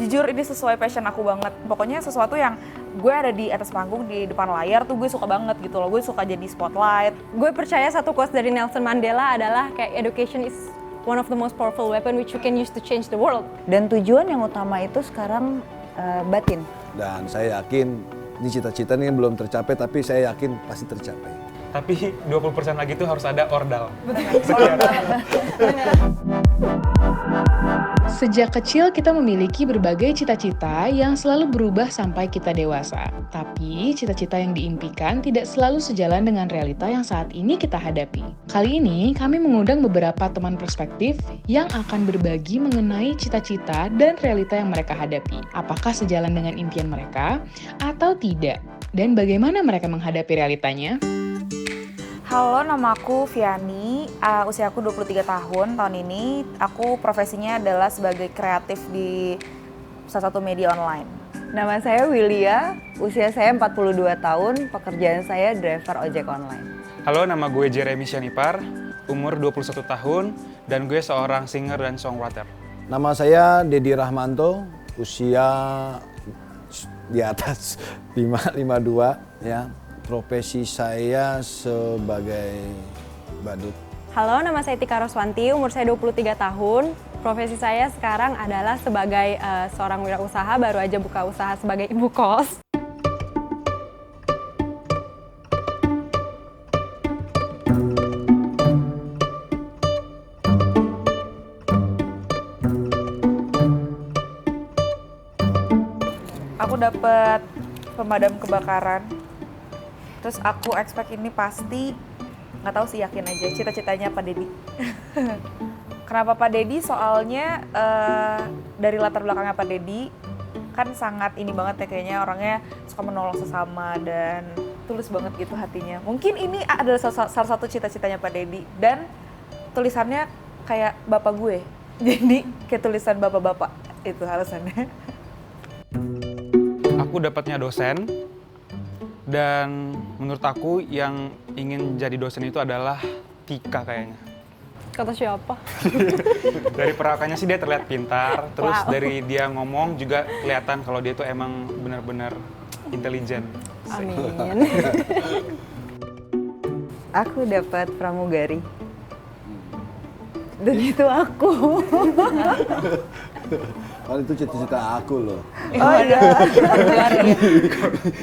Jujur ini sesuai passion aku banget. Pokoknya sesuatu yang gue ada di atas panggung, di depan layar tuh gue suka banget gitu loh. Gue suka jadi spotlight. Gue percaya satu quotes dari Nelson Mandela adalah kayak education is one of the most powerful weapon which you can use to change the world. Dan tujuan yang utama itu sekarang batin. Dan saya yakin ini cita-cita ini belum tercapai, tapi saya yakin pasti tercapai. Tapi 20% lagi tuh harus ada ordal. Sejak kecil kita memiliki berbagai cita-cita yang selalu berubah sampai kita dewasa. Tapi cita-cita yang diimpikan tidak selalu sejalan dengan realita yang saat ini kita hadapi. Kali ini kami mengundang beberapa teman perspektif yang akan berbagi mengenai cita-cita dan realita yang mereka hadapi. Apakah sejalan dengan impian mereka atau tidak? Dan bagaimana mereka menghadapi realitanya? Halo, nama aku Viani, usia aku 23 tahun ini. Aku profesinya adalah sebagai kreatif di salah satu media online. Nama saya Willia, usia saya 42 tahun, pekerjaan saya driver ojek online. Halo, nama gue Jeremy Syanipar, umur 21 tahun, dan gue seorang singer dan songwriter. Nama saya Dedi Rahmanto, usia di atas 52 ya. Profesi saya sebagai badut. Halo, nama saya Tika Roswanti, umur saya 23 tahun. Profesi saya sekarang adalah sebagai seorang wirausaha, baru aja buka usaha sebagai ibu kos. Aku dapat pemadam kebakaran. Terus aku expect ini pasti, nggak tahu sih, yakin aja cita-citanya Pak Dedi. Kenapa Pak Dedi? Soalnya dari latar belakangnya Pak Dedi kan sangat ini banget ya, kayaknya orangnya suka menolong sesama dan tulus banget gitu hatinya. Mungkin ini adalah salah satu cita-citanya Pak Dedi, dan tulisannya kayak bapak gue. Jadi kayak tulisan bapak-bapak itu alasannya. Aku dapatnya dosen, dan menurut aku yang ingin jadi dosen itu adalah Tika kayaknya. Kata siapa? Dari perawakannya sih dia terlihat pintar, terus Wow. dari dia ngomong juga kelihatan kalau dia tuh emang benar-benar intelijen. Amin. Aku dapat pramugari. Dan itu aku. Kan itu cita-cita aku loh. Oh iya.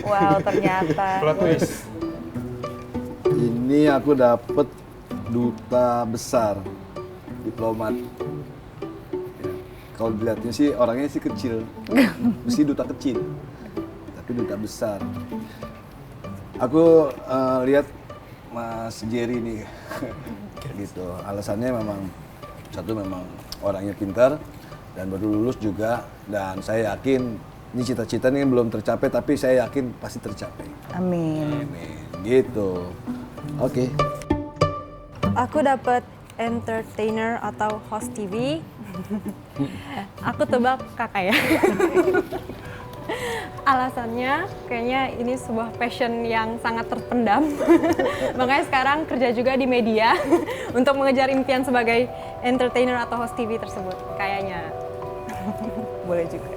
Wow, ternyata. Plot twist. Ini aku dapet duta besar, diplomat. Ya, kalau dilihatnya sih orangnya sih kecil, mesti duta kecil, tapi duta besar. Aku lihat Mas Jerry nih, gitu. Alasannya memang satu, memang orangnya pintar dan baru lulus juga, dan saya yakin ini cita-cita ini belum tercapai, tapi saya yakin pasti tercapai. Amin. Amin. Gitu. Oke. Aku dapat entertainer atau host TV. Aku tebak kakak ya. Alasannya kayaknya ini sebuah passion yang sangat terpendam. Makanya sekarang kerja juga di media untuk mengejar impian sebagai entertainer atau host TV tersebut. Kayaknya. Boleh juga.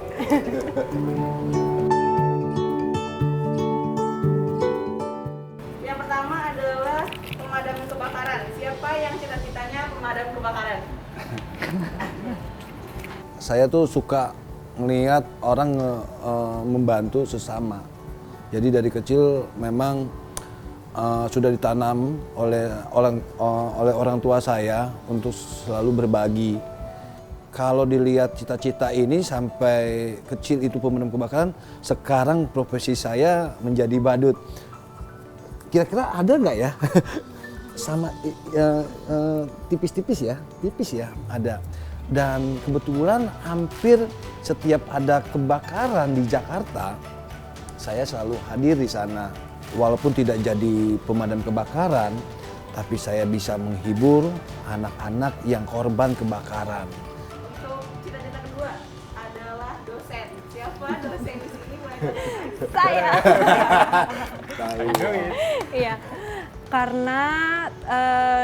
Yang pertama adalah pemadam kebakaran. Siapa yang cita-citanya pemadam kebakaran? Saya tuh suka melihat orang membantu sesama. Jadi dari kecil memang sudah ditanam oleh orang tua saya untuk selalu berbagi. Kalau dilihat cita-cita ini sampai kecil itu pemadam kebakaran, sekarang profesi saya menjadi badut. Kira-kira ada nggak ya? Sama tipis-tipis ya, tipis ya ada. Dan kebetulan hampir setiap ada kebakaran di Jakarta, saya selalu hadir di sana. Walaupun tidak jadi pemadam kebakaran, tapi saya bisa menghibur anak-anak yang korban kebakaran. Untuk cita-cita kedua adalah dosen. Siapa dosen di sini? Saya. Tahu. Iya. Karena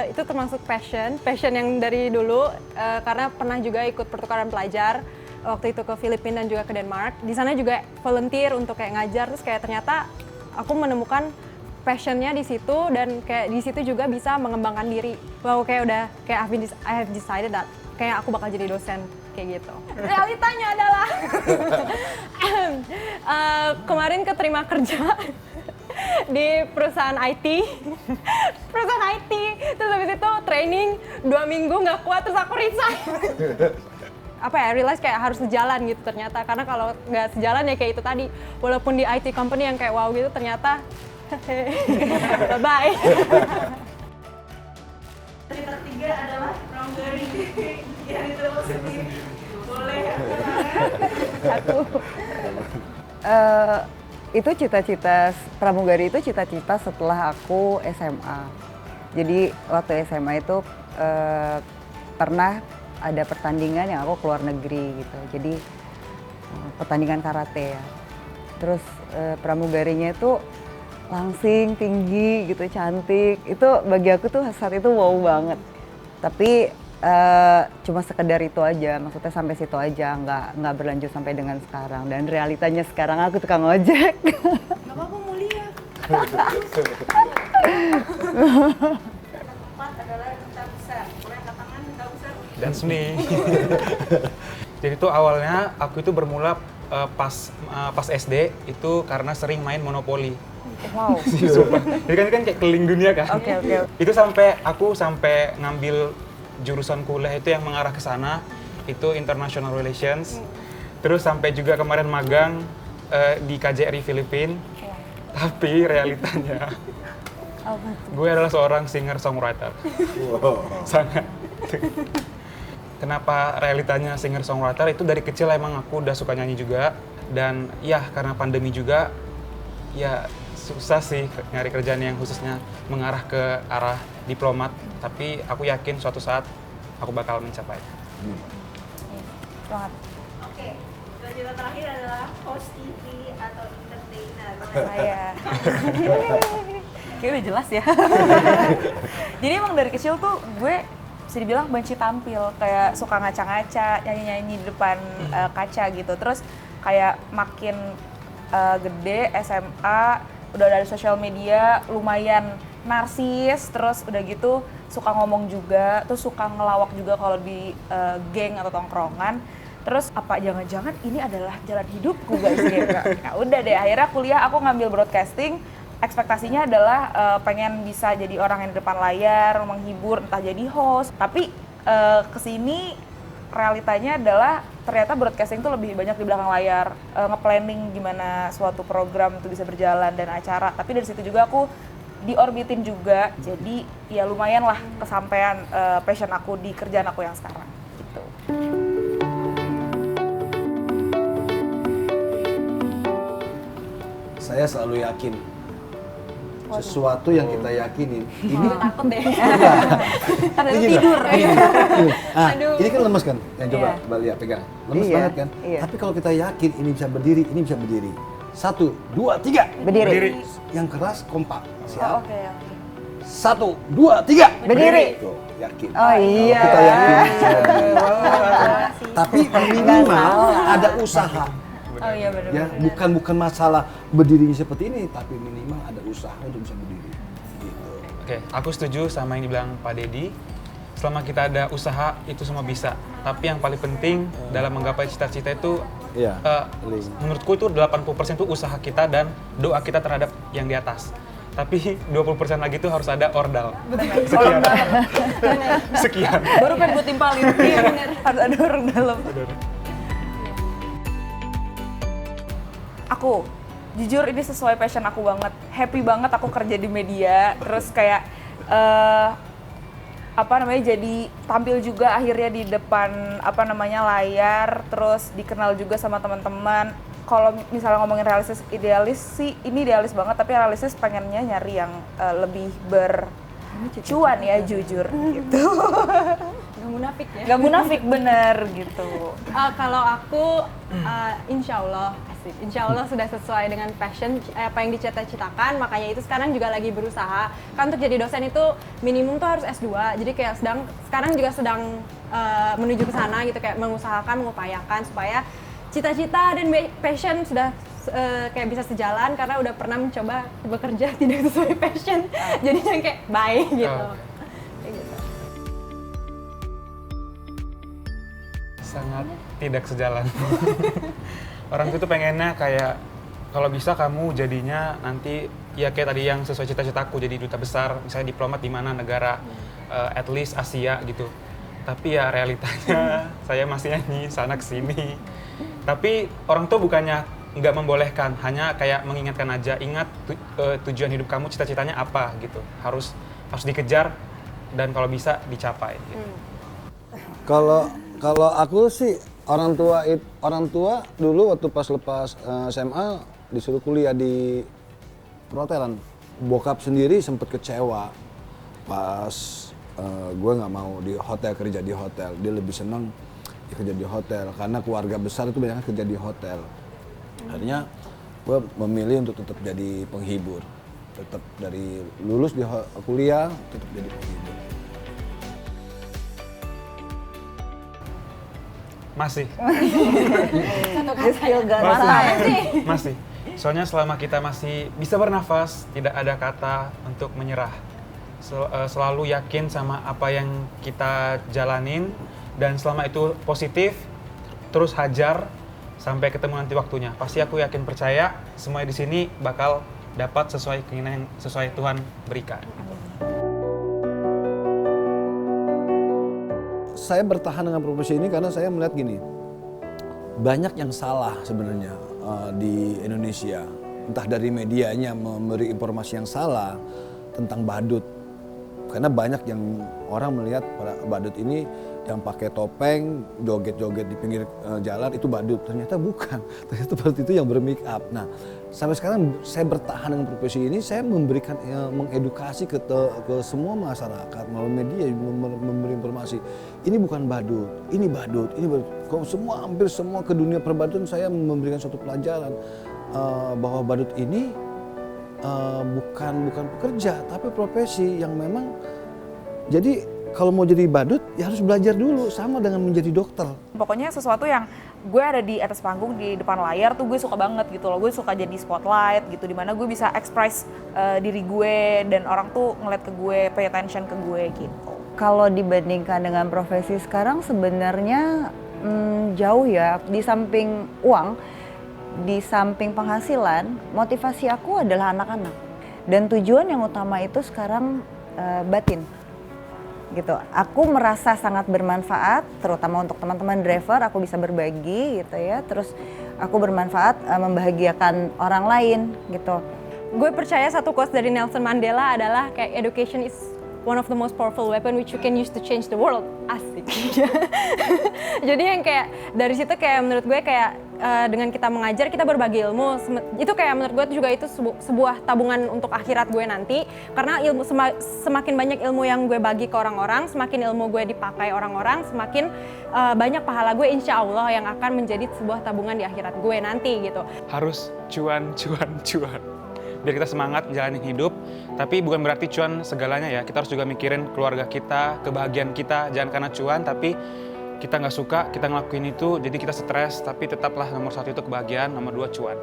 itu termasuk passion yang dari dulu, karena pernah juga ikut pertukaran pelajar waktu itu ke Filipina dan juga ke Denmark. Di sana juga volunteer untuk kayak ngajar, terus kayak ternyata aku menemukan passionnya di situ dan kayak di situ juga bisa mengembangkan diri. Wow, kayak udah kayak I have decided that kayak aku bakal jadi dosen kayak gitu. Realitanya adalah kemarin keterima kerja di perusahaan IT, terus habis itu training 2 minggu nggak kuat terus aku resign. Realize kayak harus sejalan gitu ternyata, karena kalau nggak sejalan ya kayak itu tadi, walaupun di IT company yang kayak wow gitu ternyata bye-bye. Cerita ketiga adalah pramugari yang diterima sendiri. Boleh ya? Itu cita-cita pramugari itu cita-cita setelah aku SMA. Jadi waktu SMA itu pernah ada pertandingan yang aku keluar negeri gitu. Jadi pertandingan karate ya. Terus pramugarinya itu langsing, tinggi gitu, cantik. Itu bagi aku tuh saat itu wow banget. Tapi cuma sekedar itu aja, maksudnya sampai situ aja, nggak berlanjut sampai dengan sekarang. Dan realitanya sekarang aku tukang ojek. Gak apa-apa mulia. Keempat adalah duta besar. Boleh angkat tangan duta besar. That's me. Jadi tuh awalnya aku itu bermula pas SD itu karena sering main monopoli. Wow. Sumpah. Jadi kan kayak keliling dunia kan. Oke. Itu aku sampai ngambil jurusan kuliah itu yang mengarah ke sana, itu International Relations. Terus sampai juga kemarin magang di KJRI Filipina. Tapi realitanya gue adalah seorang singer-songwriter. Sangat. Kenapa realitanya singer-songwriter? Itu dari kecil emang aku udah suka nyanyi juga. Dan ya karena pandemi juga, ya susah sih nyari kerjaan yang khususnya mengarah ke arah diplomat. Tapi aku yakin suatu saat aku bakal mencapai. Banget. Oke. Cerita terakhir adalah host TV atau entertainer. Saya. Kayaknya udah jelas ya. Jadi emang dari kecil tuh gue bisa dibilang benci tampil, kayak suka ngaca-ngaca, nyanyi-nyanyi di depan kaca gitu. Terus kayak makin gede SMA, udah ada sosial media, lumayan narsis, terus udah gitu suka ngomong juga, terus suka ngelawak juga kalau di geng atau tongkrongan. Terus apa jangan-jangan ini adalah jalan hidupku guys gitu. Nah, udah deh akhirnya kuliah aku ngambil broadcasting. Ekspektasinya adalah pengen bisa jadi orang yang di depan layar, menghibur, entah jadi host. Tapi kesini realitanya adalah ternyata broadcasting itu lebih banyak di belakang layar, nge-planning gimana suatu program itu bisa berjalan dan acara. Tapi dari situ juga aku diorbitin juga, jadi ya lumayan lah kesampaian passion aku di kerjaan aku yang sekarang gitu. Saya selalu yakin sesuatu yang kita yakinin ini Takut deh. ini tidur. Ini kan lemes kan? Yang coba Iya. Mbak Lia pegang. Lemes Iya, banget kan? iya. Tapi kalau kita yakin ini bisa berdiri, ini bisa berdiri. 1, 2, 3. Berdiri. Yang keras kompak. Siap. Oke. 1, 2, 3. Berdiri. Tuh, yakin. Oh iya. Kita yakin. Tapi minimal ada usaha. Oh iya benar. Ya, bukan masalah berdirinya seperti ini, tapi minimal ada usaha untuk bisa berdiri. Gitu. Oke, aku setuju sama yang dibilang Pak Dedi. Selama kita ada usaha, itu semua bisa. Tapi yang paling penting dalam menggapai cita-cita itu, Iya. menurutku itu 80% itu usaha kita dan doa kita terhadap yang di atas. Tapi 20% lagi itu harus ada ordal. Sekian. Sekian. Baru pengen gue timpalin. Iya bener. Harus ada orang dalam. Aku jujur ini sesuai passion aku banget. Happy banget aku kerja di media. Terus kayak jadi tampil juga akhirnya di depan layar. Terus dikenal juga sama teman-teman. Kalau misalnya ngomongin realistis, idealis sih ini idealis banget. Tapi realistis pengennya nyari yang lebih bercuan ya jujur gitu. Gak munafik ya. Gak munafik bener gitu. Kalau aku insya Allah Asik. Insya Allah sudah sesuai dengan passion apa yang dicita-citakan, makanya itu sekarang juga lagi berusaha. Kan untuk jadi dosen itu minimum tuh harus S2, jadi kayak sekarang juga sedang menuju ke sana gitu, kayak mengusahakan, mengupayakan supaya cita-cita dan passion sudah kayak bisa sejalan, karena udah pernah mencoba bekerja tidak sesuai passion, jadinya kayak bye gitu. Kayak gitu. Sangat tidak sejalan. Orang tuh pengennya kayak kalau bisa kamu jadinya nanti ya kayak tadi yang sesuai cita-citaku, jadi duta besar, misalnya diplomat di mana negara, at least Asia gitu. Tapi ya realitanya saya masih nyanyi sana kesini. Tapi orang tuh bukannya nggak membolehkan, hanya kayak mengingatkan aja, ingat tujuan hidup kamu, cita-citanya apa gitu. Harus dikejar dan kalau bisa dicapai. Gitu. Kalau aku sih orang tua dulu waktu pas lepas SMA disuruh kuliah di perhotelan. Bokap sendiri sempet kecewa pas gue nggak mau di hotel, kerja di hotel. Dia lebih senang kerja di hotel karena keluarga besar itu banyak kerja di hotel. Akhirnya gue memilih untuk tetap jadi penghibur, tetap dari lulus di kuliah tetap jadi penghibur. Masih. Masih. Soalnya selama kita masih bisa bernafas, tidak ada kata untuk menyerah. Selalu yakin sama apa yang kita jalanin, dan selama itu positif, terus hajar sampai ketemu nanti waktunya. Pasti aku yakin percaya semuanya di sini bakal dapat sesuai keinginan yang sesuai Tuhan berikan. Saya bertahan dengan profesi ini karena saya melihat gini, banyak yang salah sebenarnya di Indonesia. Entah dari medianya memberi informasi yang salah tentang badut. Karena banyak yang orang melihat badut ini yang pakai topeng, joget-joget di pinggir jalan itu badut. Ternyata bukan, ternyata badut itu yang bermake up. Nah, sampai sekarang saya bertahan dengan profesi ini, saya memberikan mengedukasi ke semua masyarakat melalui media, memberi informasi. Ini bukan badut, ini badut, ini badut. Kalau hampir semua ke dunia perbadutan saya memberikan suatu pelajaran bahwa badut ini bukan pekerja, tapi profesi yang memang jadi kalau mau jadi badut ya harus belajar dulu, sama dengan menjadi dokter. Pokoknya sesuatu yang gue ada di atas panggung, di depan layar tuh gue suka banget gitu loh. Gue suka jadi spotlight gitu, dimana gue bisa express diri gue dan orang tuh ngeliat ke gue, pay attention ke gue gitu. Kalau dibandingkan dengan profesi sekarang sebenarnya jauh ya. Di samping uang, di samping penghasilan, motivasi aku adalah anak-anak. Dan tujuan yang utama itu sekarang batin. Gitu. Aku merasa sangat bermanfaat, terutama untuk teman-teman driver, aku bisa berbagi gitu ya. Terus aku bermanfaat membahagiakan orang lain gitu. Gue percaya satu quotes dari Nelson Mandela adalah kayak education is one of the most powerful weapon which you can use to change the world. Asik. Jadi yang kayak dari situ kayak menurut gue kayak dengan kita mengajar, kita berbagi ilmu, itu kayak menurut gue juga itu sebuah tabungan untuk akhirat gue nanti. Karena ilmu semakin banyak ilmu yang gue bagi ke orang-orang, semakin ilmu gue dipakai orang-orang, semakin banyak pahala gue insya Allah yang akan menjadi sebuah tabungan di akhirat gue nanti gitu. Harus cuan. Biar kita semangat jalanin hidup, tapi bukan berarti cuan segalanya ya. Kita harus juga mikirin keluarga kita, kebahagiaan kita, jangan karena cuan, tapi kita nggak suka, kita ngelakuin itu, jadi kita stres, tapi tetaplah nomor satu itu kebahagiaan, nomor dua cuan.